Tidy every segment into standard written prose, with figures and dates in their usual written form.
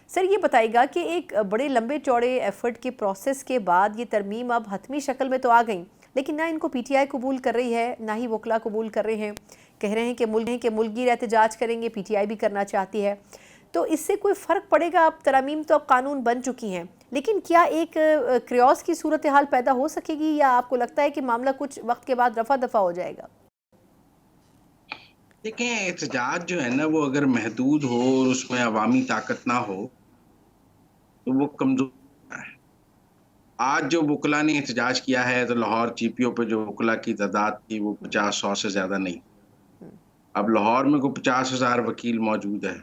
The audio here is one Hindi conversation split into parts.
सर ये बताइएगा कि एक बड़े लंबे चौड़े एफर्ट के प्रोसेस के बाद ये तरमीम अब हतमी शक्ल में तो आ गई, लेकिन ना इनको पीटीआई कबूल कर रही है ना ही वकला कबूल कर रहे हैं। कह रहे हैं कि मुल्की एहतजाज करेंगे, पीटीआई भी करना चाहती है। तो इससे कोई फ़र्क पड़ेगा? अब तरमीम तो अब कानून बन चुकी हैं, लेकिन क्या एक क्रियोस की सूरत हाल पैदा हो सकेगी, या आपको लगता है कि मामला कुछ वक्त के बाद रफा दफा हो जाएगा? देखें, एहतजाज जो है ना वो अगर महदूद हो और उसमें अवामी ताकत ना हो तो वो कमजोर है। आज जो वकला ने एहतजाज किया है तो लाहौर जीपीओ पे जो वकला की तादाद थी वो 50-100 से ज्यादा नहीं। अब लाहौर में कोई 50,000 वकील मौजूद है।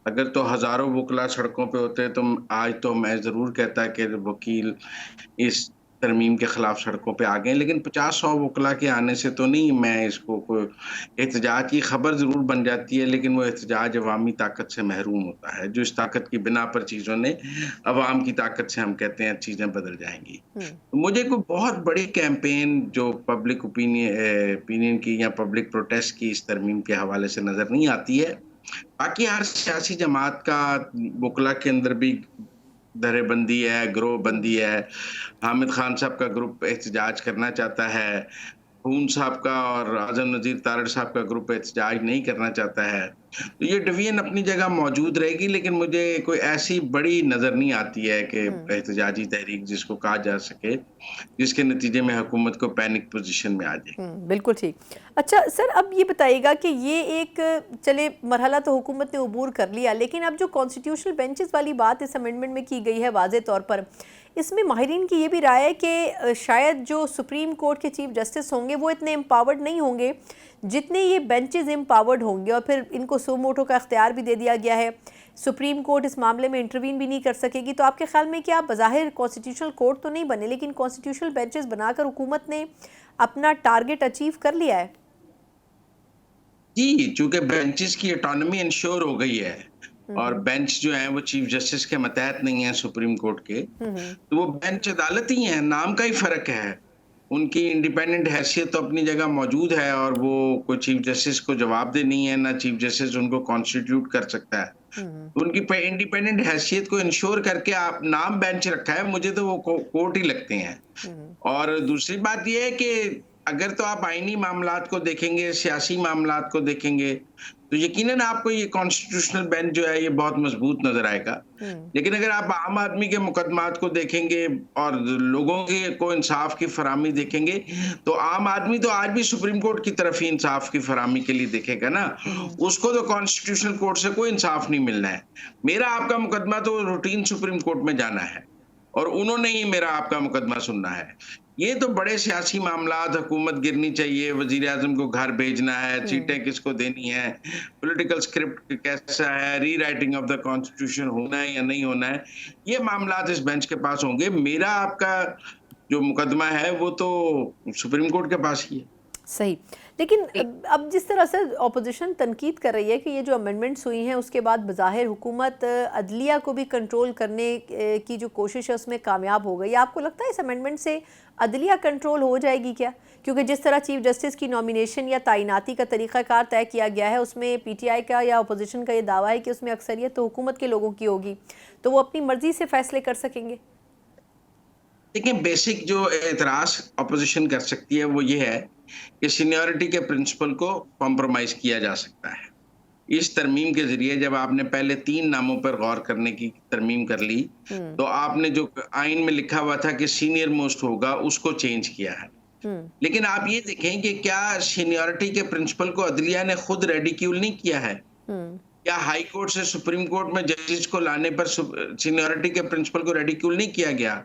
अगर तो हजारों वकला सड़कों पे होते तो आज तो मैं जरूर कहता कि वकील इस तरमीम के खिलाफ सड़कों पे आ गए, लेकिन 50-100 वकला के आने से तो नहीं मैं इसको कोई एहतजाज की खबर जरूर बन जाती है, लेकिन वो एहतजाज अवामी ताकत से महरूम होता है, जो इस ताकत की बिना पर चीजों ने अवाम की ताकत से हम कहते हैं चीजें बदल जाएंगी। तो मुझे कोई बहुत बड़ी कैंपेन जो पब्लिक ओपिनियन की या पब्लिक प्रोटेस्ट की इस तरमीम के हवाले से नजर नहीं आती है। बाकी हर सियासी जमात का वकला के अंदर भी धरेबंदी है, ग्रोह बंदी है। हामिद खान साहब का ग्रुप एहतजाज करना चाहता है, खून साहब का और आजम नजीर तारड़ साहब का ग्रुप एहतजाज नहीं करना चाहता है। तो ये डिवीजन अपनी जगह मौजूद रहेगी, लेकिन मुझे कोई ऐसी बड़ी नजर नहीं आती है कि एहतजाजी तहरीक जिसको कहा जा सके जिसके नतीजे में हुकूमत को पैनिक पोजीशन में आ जाए। बिल्कुल ठीक। अच्छा सर, अब ये बताइएगा कि ये एक चले मरहला तो हुकूमत ने अबूर कर लिया, लेकिन अब जो कॉन्स्टिट्यूशनल बेंचेस वाली बात इस अमेंडमेंट में की गई है वाज़े तौर पर, इसमें माहिरीन की ये भी राय है कि शायद जो सुप्रीम कोर्ट के चीफ जस्टिस होंगे वो इतने एम्पावर्ड नहीं होंगे जितने ये बेंचेस एम्पावर्ड होंगे, और फिर इनको सो मोटो का इख्तियार भी दे दिया गया है। सुप्रीम कोर्ट इस मामले में इंटरवीन भी नहीं कर सकेगी। तो आपके ख्याल में क्या बज़ाहिर कॉन्स्टिट्यूशनल कोर्ट तो नहीं बने, लेकिन कॉन्स्टिट्यूशनल बेंचेस बनाकर हुकूमत ने अपना टारगेट अचीव कर लिया है? जी, चूंकि बेंचेस की ऑटोनॉमी इंश्योर हो गई है और बेंच जो है वो चीफ जस्टिस के मतहत नहीं है सुप्रीम कोर्ट के, तो वो बेंच अदालत ही है, नाम का ही फर्क है। उनकी इंडिपेंडेंट हैसियत तो अपनी जगह मौजूद है और वो कोई चीफ जस्टिस को जवाबदेह नहीं है, ना चीफ जस्टिस उनको कॉन्स्टिट्यूट कर सकता है। तो उनकी इंडिपेंडेंट हैसियत को इंश्योर करके आप नाम बेंच रखा है, मुझे तो वो कोर्ट ही लगते हैं। और दूसरी बात यह है कि अगर तो आप आईनी मामलात को देखेंगे, सियासी मामलात को देखेंगे, तो यकीनन आपको ये कॉन्स्टिट्यूशनल बेंच जो है ये बहुत मजबूत नजर आएगा। लेकिन अगर आप आम आदमी के मुकदमात को देखेंगे और लोगों के को इंसाफ की फरामी देखेंगे, तो आम आदमी तो आज भी सुप्रीम कोर्ट की तरफ ही इंसाफ की फरामी के लिए देखेगा ना। उसको तो कॉन्स्टिट्यूशनल कोर्ट से कोई इंसाफ नहीं मिलना है। मेरा आपका मुकदमा तो रूटीन सुप्रीम कोर्ट में जाना है और उन्होंने ही मेरा आपका मुकदमा सुनना है। ये तो बड़े सियासी मामलात, हुकूमत गिरनी चाहिए, वजीर आजम को घर भेजना है, सीटें किसको देनी है, पॉलिटिकल स्क्रिप्ट कैसा है, री राइटिंग ऑफ द कॉन्स्टिट्यूशन होना है या नहीं होना है, ये मामलात इस बेंच के पास होंगे। मेरा आपका जो मुकदमा है वो तो सुप्रीम कोर्ट के पास ही है। सही। लेकिन अब जिस तरह से ऑपोजिशन तनकीद कर रही है कि ये जो अमेंडमेंट्स हुई हैं उसके बाद बज़ाहिर हुकूमत अदलिया को भी कंट्रोल करने की जो कोशिश है उसमें कामयाब हो गई, आपको लगता है इस अमेंडमेंट से अदलिया कंट्रोल हो जाएगी क्या? क्योंकि जिस तरह चीफ जस्टिस की नॉमिनेशन या तैनाती का तरीक़ाकार तय किया गया है उसमें पीटीआई का या अपोजिशन का ये दावा है कि उसमें अक्सरियत तो हुकूमत के लोगों की होगी, तो वो अपनी मर्जी से फैसले कर सकेंगे। देखिए, बेसिक जो एतराज अपोजिशन कर सकती है वो ये है कि सीनियरिटी के प्रिंसिपल को कॉम्प्रोमाइज किया जा सकता है। इस तरमीम के जरिए जब आपने पहले 3 नामों पर गौर करने की तरमीम कर ली, तो आपने जो आइन में लिखा हुआ था कि सीनियर मोस्ट होगा उसको चेंज किया है। लेकिन आप ये देखें कि क्या सीनियरिटी के प्रिंसिपल को अदलिया ने खुद रेडिक्यूल नहीं किया है? क्या हाई कोर्ट से सुप्रीम कोर्ट में जजेस को लाने पर सीनियरिटी के प्रिंसिपल को रेडिक्यूल नहीं किया गया?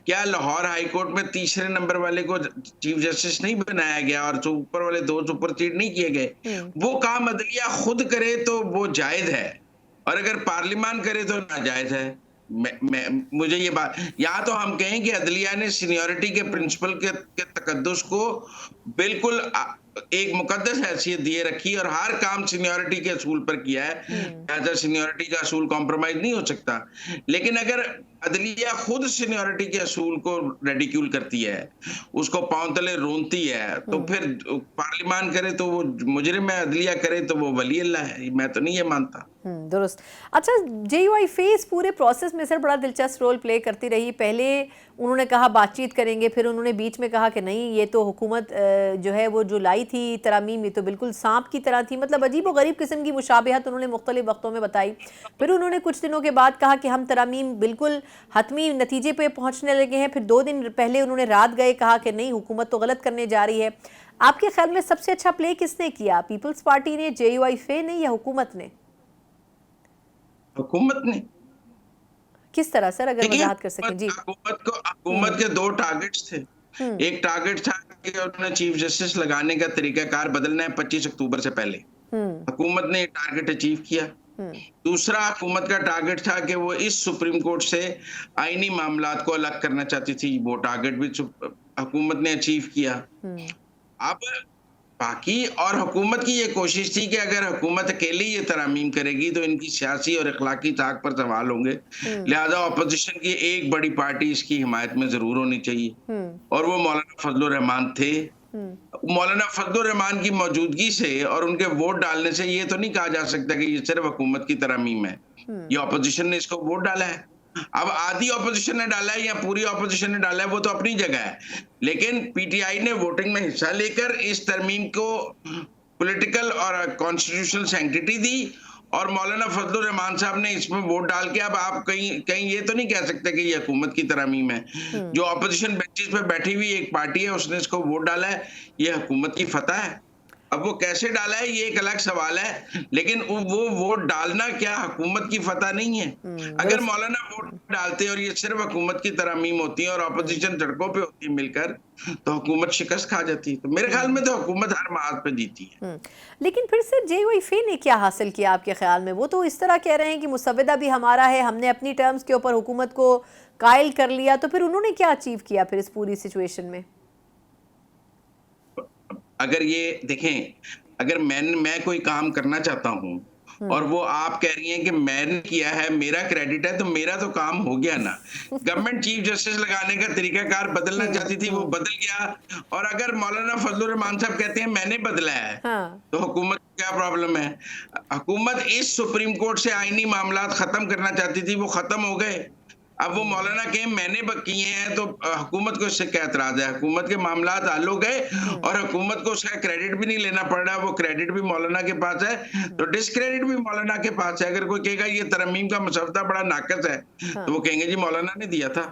क्या लाहौर हाई कोर्ट में तीसरे नंबर वाले को चीफ जस्टिस नहीं बनाया गया और जो ऊपर वाले 2 सुपरसीड नहीं किए गए? वो काम अदलिया खुद करे तो वो जायज है और अगर पार्लियामान करे तो नाजायज है। मुझे ये बात, या तो हम कहें कि अदलिया ने सीनियरिटी के प्रिंसिपल के तकद्दुस को बिल्कुल एक मुकद्दस हैसियत दिए रखी और हर काम सीनियरिटी के असूल पर किया है, लिहाजा सीनियरिटी का असूल कॉम्प्रोमाइज नहीं हो सकता। लेकिन अगर अदलिया खुद सीनियरिटी के असूल को रेडिक्यूल करती है, उसको पांव तले रोनती है, तो फिर पार्लियामान करे तो वो मुजरिम है, अदलिया करे तो वो वली अल्लाह है। मैं तो नहीं ये मानता। दुरुस्त। अच्छा, JUIF इस पूरे प्रोसेस में सर बड़ा दिलचस्प रोल प्ले करती रही। पहले उन्होंने कहा बातचीत करेंगे, फिर उन्होंने बीच में कहा कि नहीं, ये तो हुकूमत जो है वो जो लाई थी तरामीम, ये तो बिल्कुल सांप की तरह थी। मतलब अजीब व गरीब किस्म की मुशाबिहत उन्होंने मुख्तलिफ वक्तों में बताई। फिर उन्होंने कुछ दिनों के बाद कहा कि हम तरामीम बिल्कुल हतमी नतीजे पर पहुँचने लगे हैं। फिर 2 दिन पहले उन्होंने रात गए कहा कि नहीं, हुकूमत तो गलत करने जा रही है। आपके ख्याल में सबसे अच्छा प्ले किसने किया, पीपल्स पार्टी ने, JUIF ने, या हुकूमत ने? हुकूमत ने। किस तरह सर, अगर देखिए, वजाहत कर सकें जी। हुकूमत के 2 टारगेट्स थे। एक टारगेट था कि उन्होंने चीफ जस्टिस लगाने का तरीकाकार बदलना है 25 अक्टूबर से पहले। हुकूमत ने ये टारगेट अचीव किया। दूसरा हुकूमत का टारगेट था कि वो इस सुप्रीम कोर्ट से आईनी मामलात को अलग करना चाहती थी। वो टारगेट भी हुकूमत ने अचीव किया। अब बाकी और हुकूमत की ये कोशिश थी कि अगर हुकूमत अकेली ये तरामीम करेगी तो इनकी सियासी और अखलाकी ताक पर सवाल होंगे, लिहाजा अपोजिशन की एक बड़ी पार्टी इसकी हिमायत में जरूर होनी चाहिए, और वो मौलाना फजलुर रहमान थे। मौलाना फजलुर रहमान की मौजूदगी से और उनके वोट डालने से ये तो नहीं कहा जा सकता कि ये सिर्फ हुकूमत की तरामीम है। ये अपोजिशन ने इसको वोट डाला है। अब आधी ऑपोजिशन ने डाला है या पूरी ऑपोजिशन ने डाला है वो तो अपनी जगह है, लेकिन पीटीआई ने वोटिंग में हिस्सा लेकर इस तरमीम को पॉलिटिकल और कॉन्स्टिट्यूशनल सैंक्टिटी दी, और मौलाना फजलुर रहमान साहब ने इसमें वोट डाल के, अब आप कहीं ये तो नहीं कह सकते कि ये हुकूमत की तरमीम है। जो ऑपोजिशन बेंचेस पे बैठी हुई एक पार्टी है उसने इसको वोट डाला है, ये हुकूमत की फतह है। अब वो कैसे डाला है ये एक अलग सवाल है, लेकिन वो वोट डालना क्या हुकूमत की फतह नहीं है। अगर मौलाना वोट डालते और ये सिर्फ हुकूमत की तरमीम होती और ऑपोजिशन सड़कों पे होती मिलकर, तो हुकूमत शिकस्त खा जाती। तो मेरे ख्याल में तो हुकूमत हर महाज पे जीती है। लेकिन फिर से JUIF ने क्या हासिल किया आपके ख्याल में? वो तो इस तरह कह रहे हैं कि मुसव्वदा भी हमारा है, हमने अपनी टर्म्स के ऊपर हुकूमत को कायल कर लिया। तो फिर उन्होंने क्या अचीव किया फिर इस पूरी सिचुएशन में? अगर ये देखें, अगर मैं कोई काम करना चाहता हूं और वो आप कह रही हैं कि मैंने किया है, मेरा क्रेडिट है, तो मेरा तो काम हो गया ना। गवर्नमेंट चीफ जस्टिस लगाने का तरीकाकार बदलना चाहती थी, वो बदल गया। और अगर मौलाना फजलुर रहमान साहब कहते हैं मैंने बदला है, तो हुकूमत को क्या प्रॉब्लम है? हुकूमत इस सुप्रीम कोर्ट से आईनी मामलात खत्म करना चाहती थी, वो खत्म हो गए। अब वो मौलाना के मैंने किए हैं तो हुकूमत को इससे क्या एतराज है? हुकूमत के मामलात हल हो गए और हुकूमत को उसका क्रेडिट भी नहीं लेना पड़ रहा, वो क्रेडिट भी मौलाना के पास है, तो डिस्क्रेडिट भी मौलाना के पास है। अगर कोई कहेगा ये तरमीम का मसवदा बड़ा नाकस है, तो वो कहेंगे जी मौलाना ने दिया था।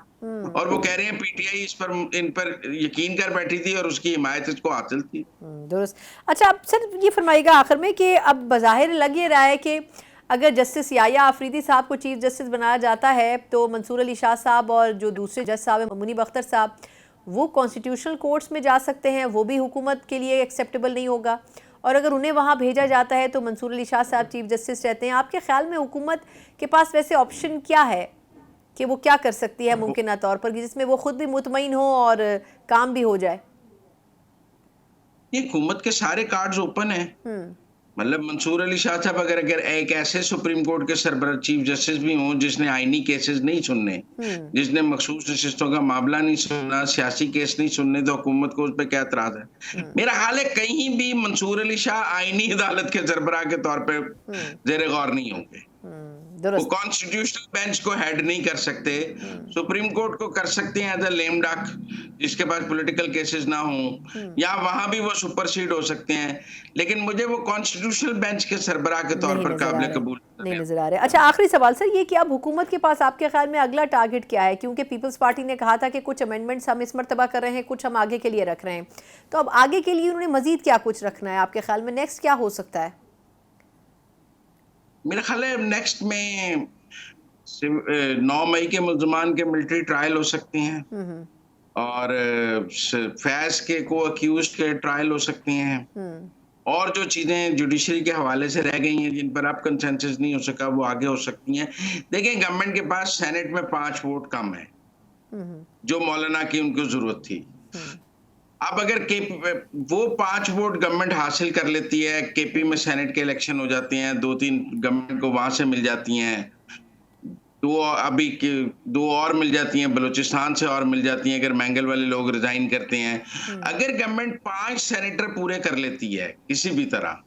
और वो कह रहे हैं पीटीआई इन पर यकीन कर बैठी थी और उसकी हिमायत इसको हासिल थी। दुरुस्त। अच्छा, अब सर ये फरमाइएगा आखिर में कि अब बज़ाहिर लग ये रहा है कि अगर जस्टिस याया आफरीदी साहब को चीफ जस्टिस बनाया जाता है तो मंसूर अली शाह साहब और जो दूसरे जज साहब हैं मुनीब अख्तर साहब, वो कॉन्स्टिट्यूशनल कोर्ट्स में जा सकते हैं, वो भी हुकूमत के लिए एक्सेप्टेबल नहीं होगा। और अगर उन्हें वहाँ भेजा जाता है तो मंसूर अली शाह साहब चीफ जस्टिस रहते हैं। आपके ख्याल में हुकूमत के पास वैसे ऑप्शन क्या है कि वो क्या कर सकती है मुमकिन तौर पर, जिसमें वो खुद भी मुतमईन हो और काम भी हो जाए? ये हुकूमत के सारे कार्ड्स ओपन हैं। मतलब मंसूर अली शाह साहब अगर एक ऐसे सुप्रीम कोर्ट के सरबराह चीफ जस्टिस भी हों जिसने आईनी केसेस नहीं सुनने, जिसने मखसूस नशिस्तों का मामला नहीं सुनना, सियासी केस नहीं सुनने, तो हुकूमत को उस पर क्या एतराज है? मेरा हाल है कहीं भी मंसूर अली शाह आईनी अदालत के सरबराह के तौर पे जेरे गौर नहीं होंगे। वो कॉन्स्टिट्यूशनल बेंच को हेड नहीं कर सकते, सुप्रीम कोर्ट को कर सकते हैं एज अ लेम डक जिसके पास पॉलिटिकल केसेस ना हो, या वहां भी वो सुपरसीड हो सकते हैं, लेकिन मुझे वो कॉन्स्टिट्यूशनल बेंच के सरबराह के तौर पर काबिल कबूल नहीं नजर आ रहे। अच्छा, आखिरी सवाल सर ये कि अब हुकूमत के पास आपके ख्याल में अगला टारगेट क्या है? क्योंकि पीपल्स पार्टी ने कहा था कि कुछ अमेंडमेंट्स हम इस मरतबा कर रहे हैं, कुछ हम आगे के लिए रख रहे हैं, तो अब आगे के लिए उन्होंने मजीद क्या कुछ रखना है? आपके ख्याल में नेक्स्ट क्या हो सकता है? मेरा ख्याल है नेक्स्ट में 9 मई के मुल्ज़मान के मिलिट्री ट्रायल हो सकते हैं, और फैज के को अक्यूज्ड के ट्रायल हो सकते हैं, और जो चीजें जुडिशरी के हवाले से रह गई हैं जिन पर अब कंसेंसस नहीं हो सका वो आगे हो सकती हैं। देखें, गवर्नमेंट के पास सेनेट में 5 वोट कम है जो मौलाना की उनको जरूरत थी। अब अगर वो 5 वोट गवर्नमेंट हासिल कर लेती है, केपी में सेनेट के इलेक्शन हो जाते हैं, 2-3 गवर्नमेंट को वहां से मिल जाती हैं, 2 और मिल जाती हैं, बलूचिस्तान से और मिल जाती हैं अगर मैंगल वाले लोग रिजाइन करते हैं। अगर गवर्नमेंट 5 सेनेटर पूरे कर लेती है किसी भी तरह,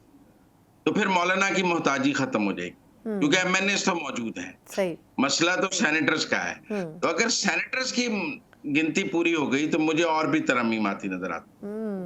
तो फिर मौलाना की मोहताजी खत्म हो जाएगी। क्योंकि एमएनएस तो मौजूद है। सही। मसला तो सेनेटर्स का है। तो अगर सेनेटर्स की गिनती पूरी हो गई तो मुझे और भी तरमीम आती नजर आती।